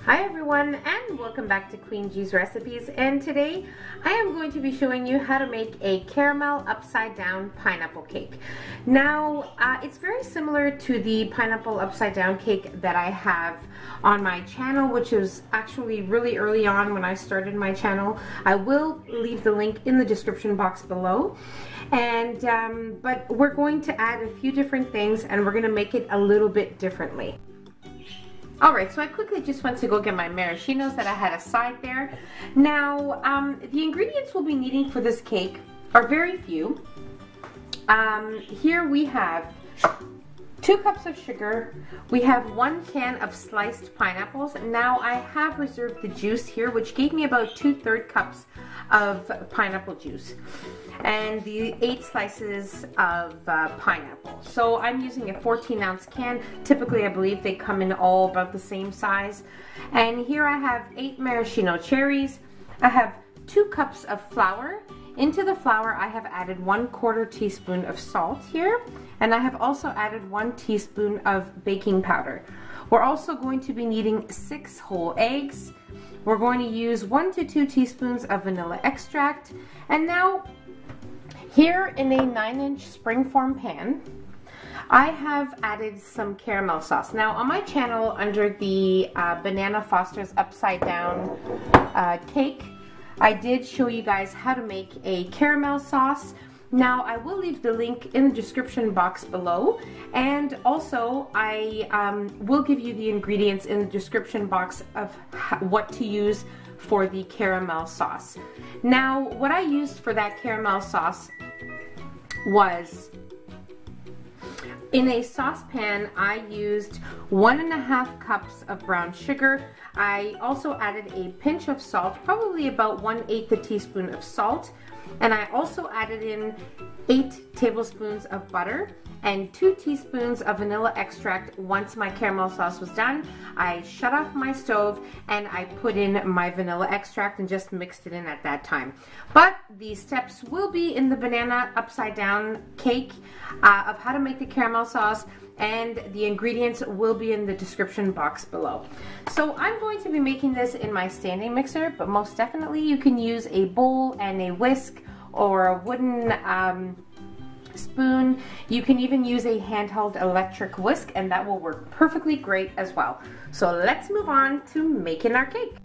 Hi everyone, and welcome back to Queen G's Recipes, and today I am going to be showing you how to make a caramel upside down pineapple cake. Now it's very similar to the pineapple upside down cake that I have on my channel, which is actually really early on when I started my channel. I will leave the link in the description box below, and but we're going to add a few different things and we're going to make it a little bit differently. Alright, so I quickly just went to go get my maraschinos that I had aside there. Now, the ingredients we'll be needing for this cake are very few. Here we have 2 cups of sugar. We have 1 can of sliced pineapples. Now, I have reserved the juice here, which gave me about 2/3 cups of pineapple juice. And the 8 slices of pineapple. So I'm using a 14-ounce can. Typically, I believe they come in all about the same size. And here I have 8 maraschino cherries. I have 2 cups of flour. Into the flour, I have added 1/4 teaspoon of salt here. And I have also added 1 teaspoon of baking powder. We're also going to be needing 6 whole eggs. We're going to use 1 to 2 teaspoons of vanilla extract. And now, here in a 9-inch springform pan, I have added some caramel sauce. Now on my channel under the Banana Foster's Upside Down cake, I did show you guys how to make a caramel sauce. Now I will leave the link in the description box below, and also I will give you the ingredients in the description box of what to use for the caramel sauce. Now what I used for that caramel sauce was, in a saucepan I used 1.5 cups of brown sugar. I also added a pinch of salt, probably about 1/8 teaspoon of salt, and I also added in 8 tablespoons of butter and 2 teaspoons of vanilla extract. Once my caramel sauce was done, I shut off my stove and I put in my vanilla extract and just mixed it in at that time. But these steps will be in the banana upside down cake of how to make the caramel sauce, and the ingredients will be in the description box below. So I'm going to be making this in my standing mixer, but most definitely you can use a bowl and a whisk or a wooden spoon. You can even use a handheld electric whisk, and that will work perfectly great as well. So let's move on to making our cake.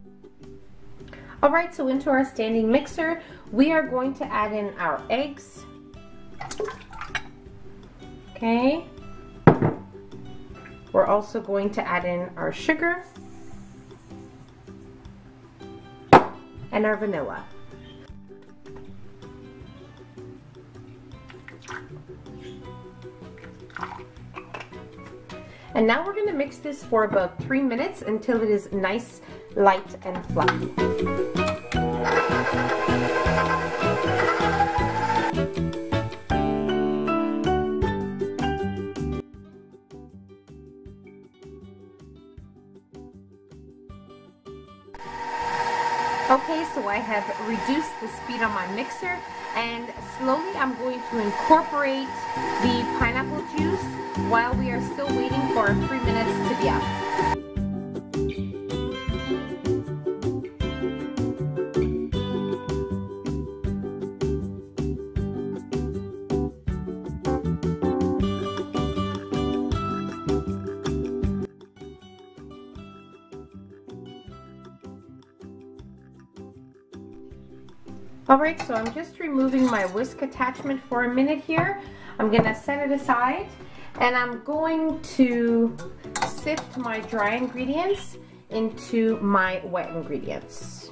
Alright, so into our standing mixer, we are going to add in our eggs. Okay. We're also going to add in our sugar and our vanilla. And now we're going to mix this for about 3 minutes until it is nice, light, and fluffy. Okay, so I have reduced the speed on my mixer, and slowly I'm going to incorporate the pineapple juice while we are still waiting for 3 minutes to be up. Alright, so I'm just removing my whisk attachment for a minute here. I'm going to set it aside, and I'm going to sift my dry ingredients into my wet ingredients.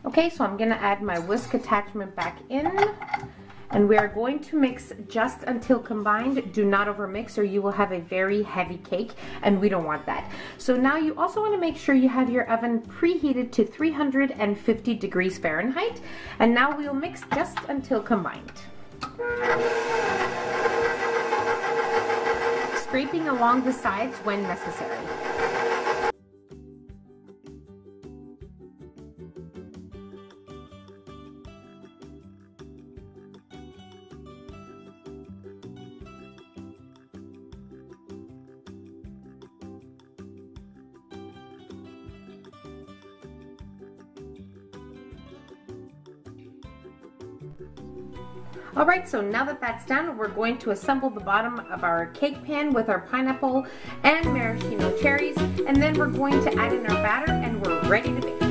Okay, so I'm going to add my whisk attachment back in, And we are going to mix just until combined. Do not overmix or you will have a very heavy cake, and we don't want that. So now you also want to make sure you have your oven preheated to 350 degrees Fahrenheit. And now we'll mix just until combined. Scraping along the sides when necessary. Alright, so now that that's done, we're going to assemble the bottom of our cake pan with our pineapple and maraschino cherries, and then we're going to add in our batter and we're ready to bake.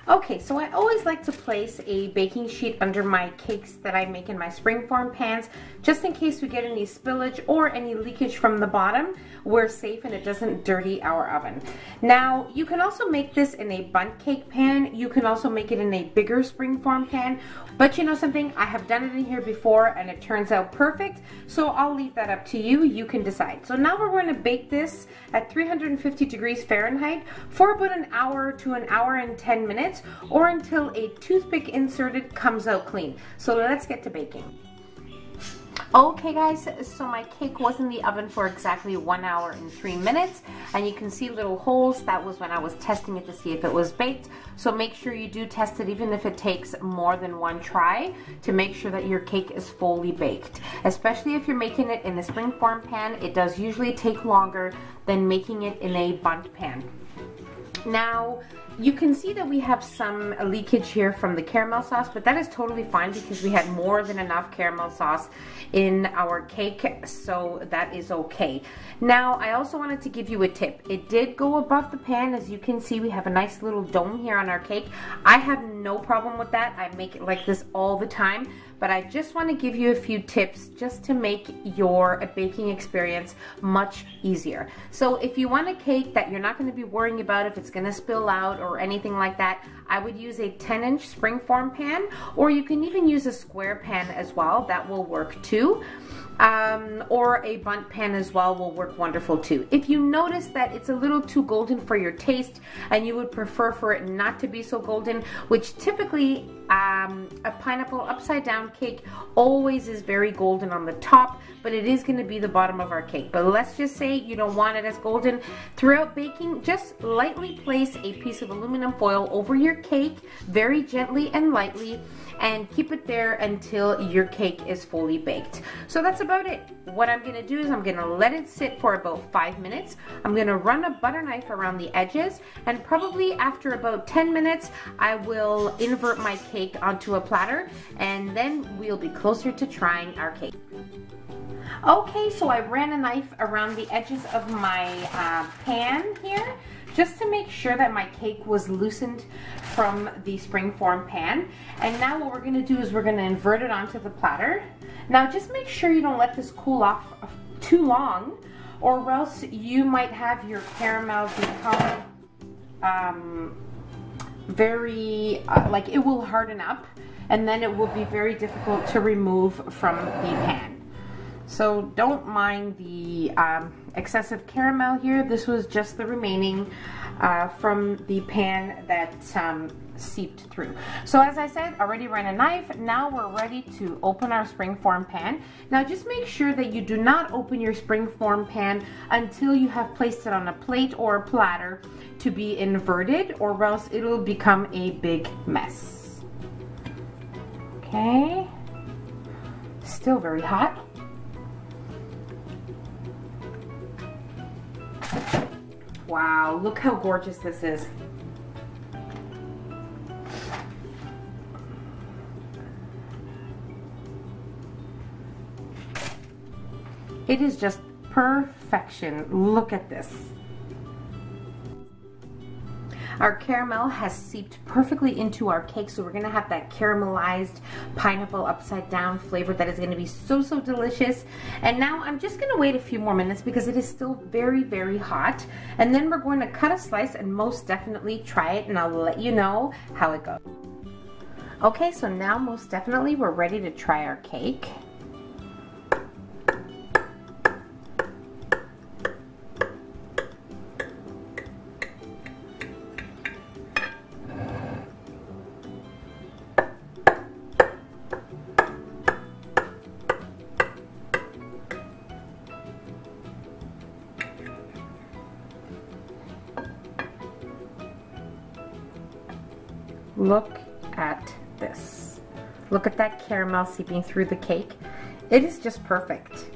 Okay, so I always like to place a baking sheet under my cakes that I make in my springform pans, just in case we get any spillage or any leakage from the bottom. We're safe and it doesn't dirty our oven. Now, you can also make this in a bundt cake pan. You can also make it in a bigger springform pan, but you know something? I have done it in here before and it turns out perfect, so I'll leave that up to you. You can decide. So now we're going to bake this at 350 degrees Fahrenheit for about an hour to an hour and 10 minutes, or until a toothpick inserted comes out clean. So let's get to baking. Okay guys, so my cake was in the oven for exactly 1 hour and 3 minutes, and you can see little holes. That was when I was testing it to see if it was baked. So make sure you do test it, even if it takes more than one try, to make sure that your cake is fully baked. Especially if you're making it in a springform pan, it does usually take longer than making it in a bundt pan. Now, you can see that we have some leakage here from the caramel sauce, but that is totally fine because we had more than enough caramel sauce in our cake, so that is okay. Now, I also wanted to give you a tip. It did go above the pan. As you can see, we have a nice little dome here on our cake. I have no problem with that. I make it like this all the time, but I just want to give you a few tips just to make your baking experience much easier. So if you want a cake that you're not going to be worrying about if it's going to spill out or anything like that, I would use a 10-inch springform pan, or you can even use a square pan as well. That will work too. Or a bundt pan as well will work wonderful too. If you notice that it's a little too golden for your taste and you would prefer for it not to be so golden, which typically a pineapple upside down cake always is very golden on the top, but it is going to be the bottom of our cake. But let's just say you don't want it as golden. Throughout baking, just lightly place a piece of aluminum foil over your cake, very gently and lightly, and keep it there until your cake is fully baked. So that's about it. What I'm going to do is I'm going to let it sit for about 5 minutes. I'm going to run a butter knife around the edges, and probably after about 10 minutes I will invert my cake onto a platter, and then we'll be closer to trying our cake. Okay, so I ran a knife around the edges of my pan here, just to make sure that my cake was loosened from the springform pan. And now what we're going to do is we're going to invert it onto the platter. Now just make sure you don't let this cool off too long, or else you might have your caramel become very, like it will harden up, and then it will be very difficult to remove from the pan. So don't mind the excessive caramel here. This was just the remaining from the pan that seeped through. So as I said, already ran a knife. Now we're ready to open our springform pan. Now just make sure that you do not open your springform pan until you have placed it on a plate or a platter to be inverted, or else it'll become a big mess. Okay, still very hot. Wow, look how gorgeous this is. It is just perfection. Look at this. Our caramel has seeped perfectly into our cake, so we're gonna have that caramelized pineapple upside down flavor that is gonna be so, so delicious. And now I'm just gonna wait a few more minutes because it is still very, very hot. And then we're going to cut a slice and most definitely try it, and I'll let you know how it goes. Okay, so now most definitely we're ready to try our cake. Look at this. Look at that caramel seeping through the cake. It is just perfect.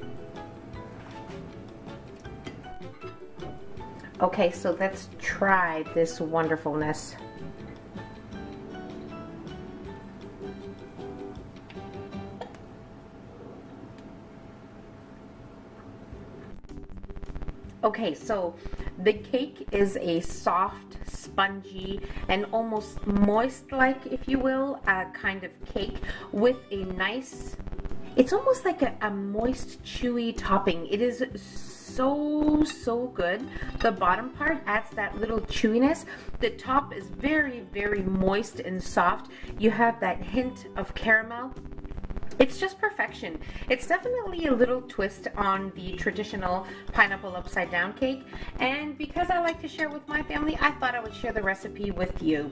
Okay, so let's try this wonderfulness. Okay, so the cake is a soft, spongy, and almost moist-like, if you will, kind of cake with a nice, it's almost like a moist, chewy topping. It is so, so good. The bottom part adds that little chewiness. The top is very, very moist and soft. You have that hint of caramel. It's just perfection. It's definitely a little twist on the traditional pineapple upside down cake, and because I like to share with my family, I thought I would share the recipe with you.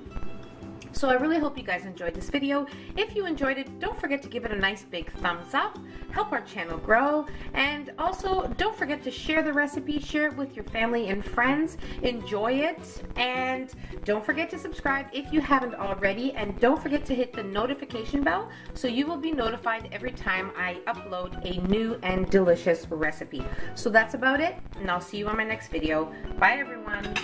So I really hope you guys enjoyed this video. If you enjoyed it, don't forget to give it a nice big thumbs up, help our channel grow, and also don't forget to share the recipe, share it with your family and friends, enjoy it, and don't forget to subscribe if you haven't already, and don't forget to hit the notification bell so you will be notified every time I upload a new and delicious recipe. So that's about it, and I'll see you on my next video. Bye everyone.